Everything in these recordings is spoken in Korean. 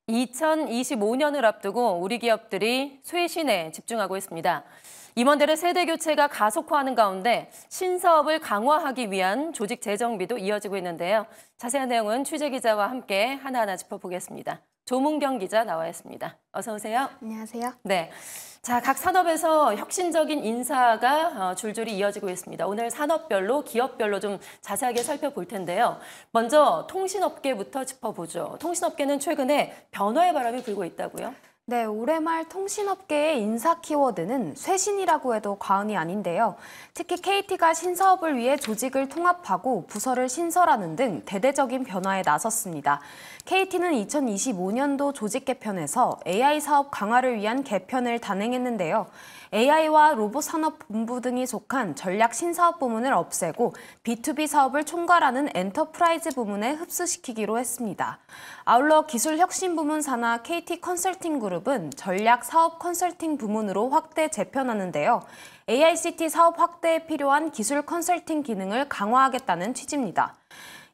2025년을 앞두고 우리 기업들이 쇄신에 집중하고 있습니다. 임원들의 세대 교체가 가속화하는 가운데 신사업을 강화하기 위한 조직 재정비도 이어지고 있는데요. 자세한 내용은 취재 기자와 함께 하나하나 짚어보겠습니다. 조문경 기자 나와 있습니다. 어서 오세요. 안녕하세요. 네. 자, 각 산업에서 혁신적인 인사가 줄줄이 이어지고 있습니다. 오늘 산업별로, 기업별로 좀 자세하게 살펴볼 텐데요. 먼저 통신업계부터 짚어보죠. 통신업계는 최근에 변화의 바람이 불고 있다고요? 네, 올해 말 통신업계의 인사 키워드는 쇄신이라고 해도 과언이 아닌데요. 특히 KT가 신사업을 위해 조직을 통합하고 부서를 신설하는 등 대대적인 변화에 나섰습니다. KT는 2025년도 조직 개편에서 AI 사업 강화를 위한 개편을 단행했는데요. AI와 로봇산업본부 등이 속한 전략 신사업 부문을 없애고 B2B 사업을 총괄하는 엔터프라이즈 부문에 흡수시키기로 했습니다. 아울러 기술혁신 부문 산하 KT 컨설팅 그룹은 전략 사업 컨설팅 부문으로 확대 재편하는데요. AICT 사업 확대에 필요한 기술 컨설팅 기능을 강화하겠다는 취지입니다.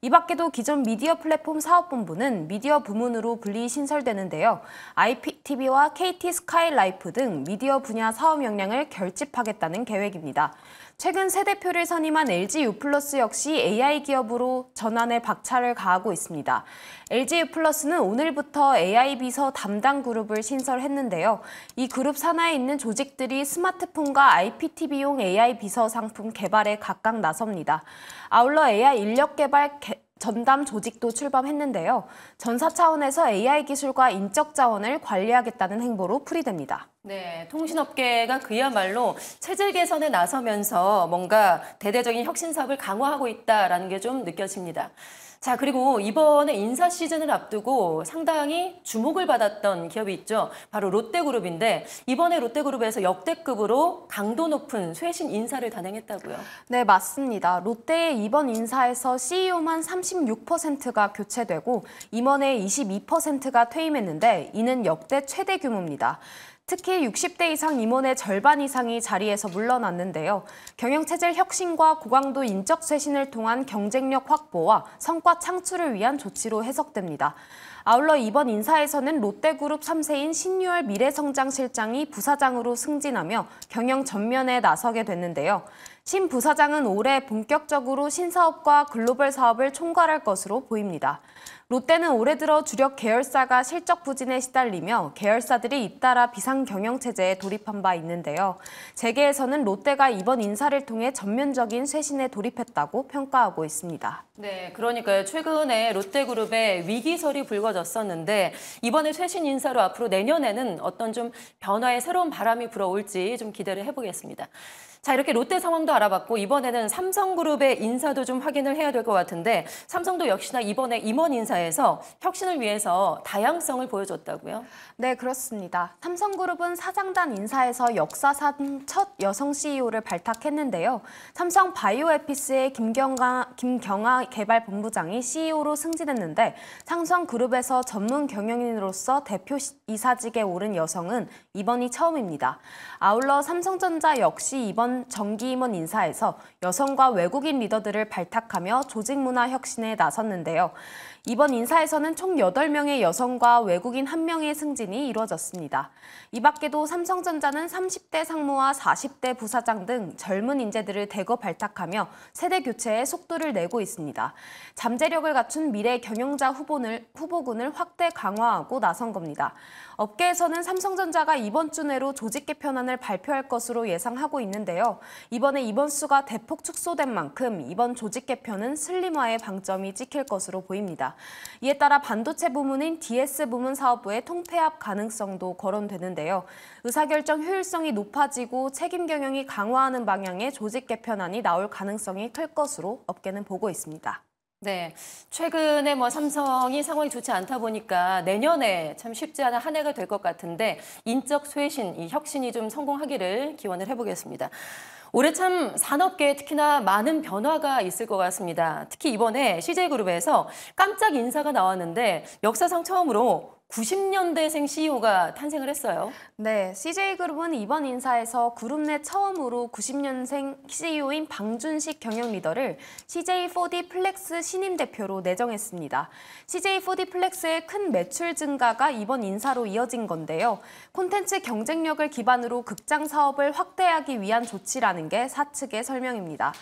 이 밖에도 기존 미디어 플랫폼 사업본부는 미디어 부문으로 분리 신설되는데요. IPTV와 KT 스카이라이프 등 미디어 분야 사업 역량을 결집하겠다는 계획입니다. 최근 새 대표를 선임한 LG유플러스 역시 AI 기업으로 전환에 박차를 가하고 있습니다. LG유플러스는 오늘부터 AI 비서 담당 그룹을 신설했는데요. 이 그룹 산하에 있는 조직들이 스마트폰과 IPTV용 AI 비서 상품 개발에 각각 나섭니다. 아울러 AI 인력 개발 전담 조직도 출범했는데요. 전사 차원에서 AI 기술과 인적 자원을 관리하겠다는 행보로 풀이됩니다. 네, 통신업계가 그야말로 체질 개선에 나서면서 뭔가 대대적인 혁신 사업을 강화하고 있다는 게 좀 느껴집니다. 자, 그리고 이번에 인사 시즌을 앞두고 상당히 주목을 받았던 기업이 있죠. 바로 롯데그룹인데 이번에 롯데그룹에서 역대급으로 강도 높은 쇄신 인사를 단행했다고요? 네, 맞습니다. 롯데의 이번 인사에서 CEO만 36%가 교체되고 임원의 22%가 퇴임했는데 이는 역대 최대 규모입니다. 특히 60대 이상 임원의 절반 이상이 자리에서 물러났는데요. 경영체질 혁신과 고강도 인적 쇄신을 통한 경쟁력 확보와 성과 창출을 위한 조치로 해석됩니다. 아울러 이번 인사에서는 롯데그룹 3세인 신유월 미래성장실장이 부사장으로 승진하며 경영 전면에 나서게 됐는데요. 신 부사장은 올해 본격적으로 신사업과 글로벌 사업을 총괄할 것으로 보입니다. 롯데는 올해 들어 주력 계열사가 실적 부진에 시달리며 계열사들이 잇따라 비상경영체제에 돌입한 바 있는데요. 재계에서는 롯데가 이번 인사를 통해 전면적인 쇄신에 돌입했다고 평가하고 있습니다. 네, 그러니까요. 최근에 롯데그룹에 위기설이 불거졌었는데 이번에 쇄신 인사로 앞으로 내년에는 어떤 좀 변화의 새로운 바람이 불어올지 좀 기대를 해보겠습니다. 자, 이렇게 롯데 상황도 알아봤고 이번에는 삼성그룹의 인사도 좀 확인을 해야 될 것 같은데 삼성도 역시나 이번에 임원 인사에서 혁신을 위해서 다양성을 보여줬다고요? 네, 그렇습니다. 삼성그룹은 사장단 인사에서 역사상 첫 여성 CEO를 발탁했는데요. 삼성 바이오에피스의 김경아 개발본부장이 CEO로 승진했는데 삼성그룹에서 전문 경영인으로서 대표 이사직에 오른 여성은 이번이 처음입니다. 아울러 삼성전자 역시 이번 정기 임원 인사에서 여성과 외국인 리더들을 발탁하며 조직 문화 혁신에 나섰는데요. 이번 인사에서는 총 8명의 여성과 외국인 1명의 승진이 이루어졌습니다. 이 밖에도 삼성전자는 30대 상무와 40대 부사장 등 젊은 인재들을 대거 발탁하며 세대 교체에 속도를 내고 있습니다. 잠재력을 갖춘 미래 경영자 후보군을 확대 강화하고 나선 겁니다. 업계에서는 삼성전자가 이번 주 내로 조직 개편안을 발표할 것으로 예상하고 있는데요. 이번에 임원수가 대폭 축소된 만큼 이번 조직 개편은 슬림화에 방점이 찍힐 것으로 보입니다. 이에 따라 반도체 부문인 DS 부문 사업부의 통폐합 가능성도 거론되는데요. 의사결정 효율성이 높아지고 책임 경영이 강화하는 방향의 조직 개편안이 나올 가능성이 클 것으로 업계는 보고 있습니다. 네, 최근에 삼성이 상황이 좋지 않다 보니까 내년에 참 쉽지 않은 한 해가 될 것 같은데 인적 쇄신, 이 혁신이 좀 성공하기를 기원을 해보겠습니다. 올해 참 산업계에 특히나 많은 변화가 있을 것 같습니다. 특히 이번에 CJ그룹에서 깜짝 인사가 나왔는데 역사상 처음으로 90년대생 CEO가 탄생을 했어요. 네, CJ그룹은 이번 인사에서 그룹 내 처음으로 90년생 CEO인 방준식 경영 리더를 CJ4D 플렉스 신임 대표로 내정했습니다. CJ4D 플렉스의 큰 매출 증가가 이번 인사로 이어진 건데요. 콘텐츠 경쟁력을 기반으로 극장 사업을 확대하기 위한 조치라는 게 사측의 설명입니다.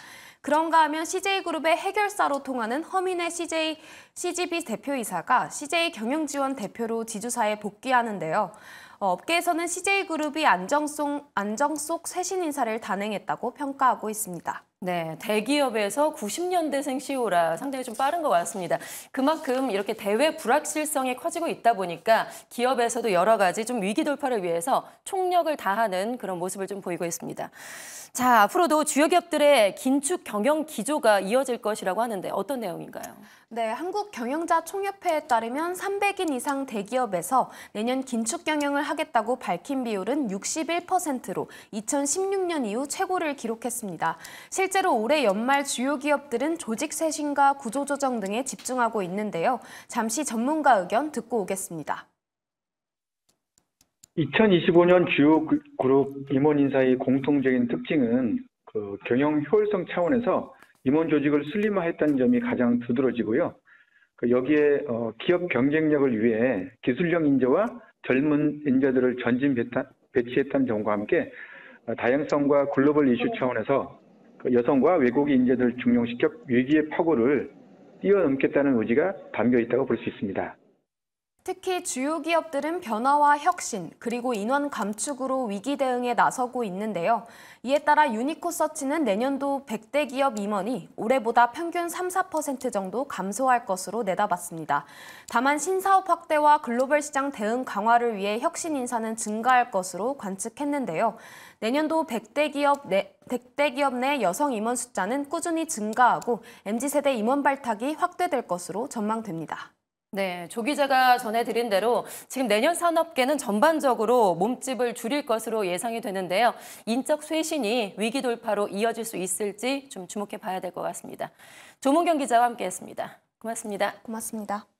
그런가 하면 CJ그룹의 해결사로 통하는 허민의 CGV 대표이사가 CJ경영지원 대표로 지주사에 복귀하는데요. 업계에서는 CJ그룹이 안정 속 쇄신 인사를 단행했다고 평가하고 있습니다. 네, 대기업에서 90년대생 CEO라 상당히 좀 빠른 것 같습니다. 그만큼 이렇게 대외 불확실성이 커지고 있다 보니까 기업에서도 여러 가지 좀 위기 돌파를 위해서 총력을 다하는 그런 모습을 좀 보이고 있습니다. 자, 앞으로도 주요 기업들의 긴축 경영 기조가 이어질 것이라고 하는데 어떤 내용인가요? 네, 한국경영자총협회에 따르면 300인 이상 대기업에서 내년 긴축 경영을 하겠다고 밝힌 비율은 61%로 2016년 이후 최고를 기록했습니다. 실제로 올해 연말 주요 기업들은 조직 쇄신과 구조조정 등에 집중하고 있는데요. 잠시 전문가 의견 듣고 오겠습니다. 2025년 주요 그룹 임원 인사의 공통적인 특징은 경영 효율성 차원에서 임원 조직을 슬림화했다는 점이 가장 두드러지고요. 여기에 기업 경쟁력을 위해 기술력 인재와 젊은 인재들을 전진 배치했다는 점과 함께 다양성과 글로벌 이슈 차원에서 여성과 외국인 인재들을 중용시켜 위기의 파고를 뛰어넘겠다는 의지가 담겨 있다고 볼 수 있습니다. 특히 주요 기업들은 변화와 혁신, 그리고 인원 감축으로 위기 대응에 나서고 있는데요. 이에 따라 유니코서치는 내년도 100대 기업 임원이 올해보다 평균 3~4% 정도 감소할 것으로 내다봤습니다. 다만 신사업 확대와 글로벌 시장 대응 강화를 위해 혁신 인사는 증가할 것으로 관측했는데요. 내년도 100대 기업 내 여성 임원 숫자는 꾸준히 증가하고 MZ세대 임원 발탁이 확대될 것으로 전망됩니다. 네, 조 기자가 전해드린 대로 지금 내년 산업계는 전반적으로 몸집을 줄일 것으로 예상이 되는데요. 인적 쇄신이 위기 돌파로 이어질 수 있을지 좀 주목해 봐야 될 것 같습니다. 조문경 기자와 함께했습니다. 고맙습니다. 고맙습니다.